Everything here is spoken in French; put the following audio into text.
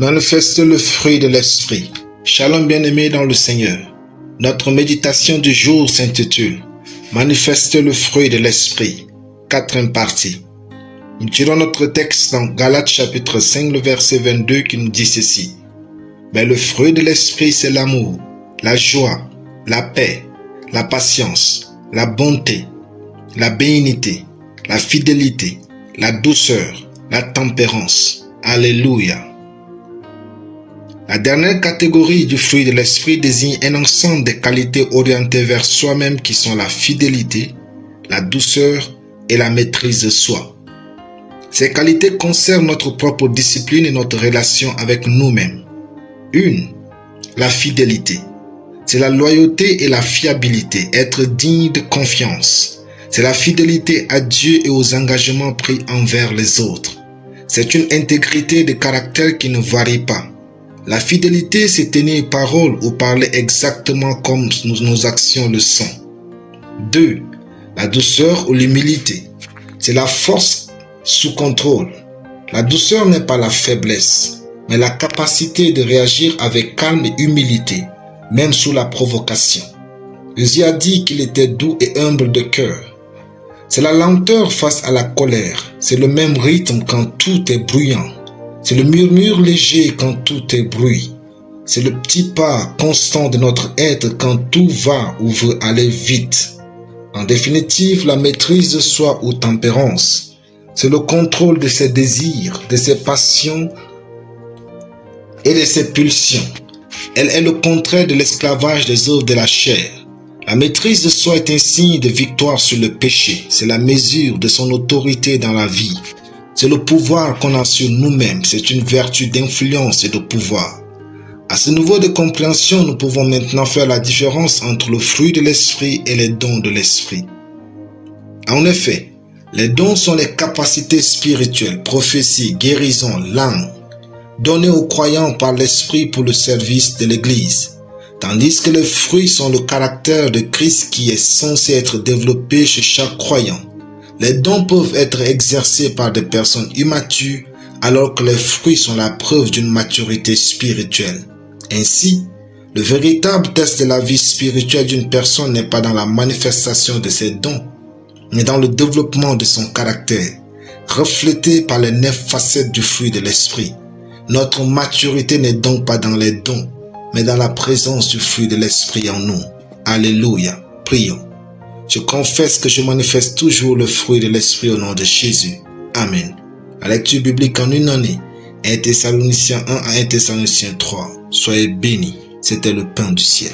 Manifeste le fruit de l'esprit. Shalom bien-aimés dans le Seigneur. Notre méditation du jour s'intitule Manifeste le fruit de l'esprit. 4e partie. Nous tirons notre texte dans Galates chapitre 5, le verset 22 qui nous dit ceci. Mais le fruit de l'esprit, c'est l'amour, la joie, la paix, la patience, la bonté, la bénignité, la fidélité, la douceur, la tempérance. Alléluia. La dernière catégorie du fruit de l'esprit désigne un ensemble de qualités orientées vers soi-même qui sont la fidélité, la douceur et la maîtrise de soi. Ces qualités concernent notre propre discipline et notre relation avec nous-mêmes. 1. La fidélité. C'est la loyauté et la fiabilité, être digne de confiance. C'est la fidélité à Dieu et aux engagements pris envers les autres. C'est une intégrité de caractère qui ne varie pas. La fidélité, c'est tenir parole ou parler exactement comme nos actions le sont. 2. La douceur ou l'humilité. C'est la force sous contrôle. La douceur n'est pas la faiblesse, mais la capacité de réagir avec calme et humilité, même sous la provocation. Jésus a dit qu'il était doux et humble de cœur. C'est la lenteur face à la colère. C'est le même rythme quand tout est bruyant. C'est le murmure léger quand tout est bruit. C'est le petit pas constant de notre être quand tout va ou veut aller vite. En définitive, la maîtrise de soi ou tempérance, c'est le contrôle de ses désirs, de ses passions et de ses pulsions. Elle est le contraire de l'esclavage des œuvres de la chair. La maîtrise de soi est un signe de victoire sur le péché. C'est la mesure de son autorité dans la vie. C'est le pouvoir qu'on a sur nous-mêmes. C'est une vertu d'influence et de pouvoir. À ce niveau de compréhension, nous pouvons maintenant faire la différence entre le fruit de l'esprit et les dons de l'esprit. En effet, les dons sont les capacités spirituelles, prophétie, guérison, langue, données aux croyants par l'esprit pour le service de l'Église. Tandis que les fruits sont le caractère de Christ qui est censé être développé chez chaque croyant. Les dons peuvent être exercés par des personnes immatures, alors que les fruits sont la preuve d'une maturité spirituelle. Ainsi, le véritable test de la vie spirituelle d'une personne n'est pas dans la manifestation de ses dons, mais dans le développement de son caractère, reflété par les 9 facettes du fruit de l'esprit. Notre maturité n'est donc pas dans les dons, mais dans la présence du fruit de l'esprit en nous. Alléluia. Prions. Je confesse que je manifeste toujours le fruit de l'esprit au nom de Jésus. Amen. La lecture biblique en une année, 1 Thessaloniciens 1 à 1 Thessaloniciens 3. Soyez bénis. C'était le pain du ciel.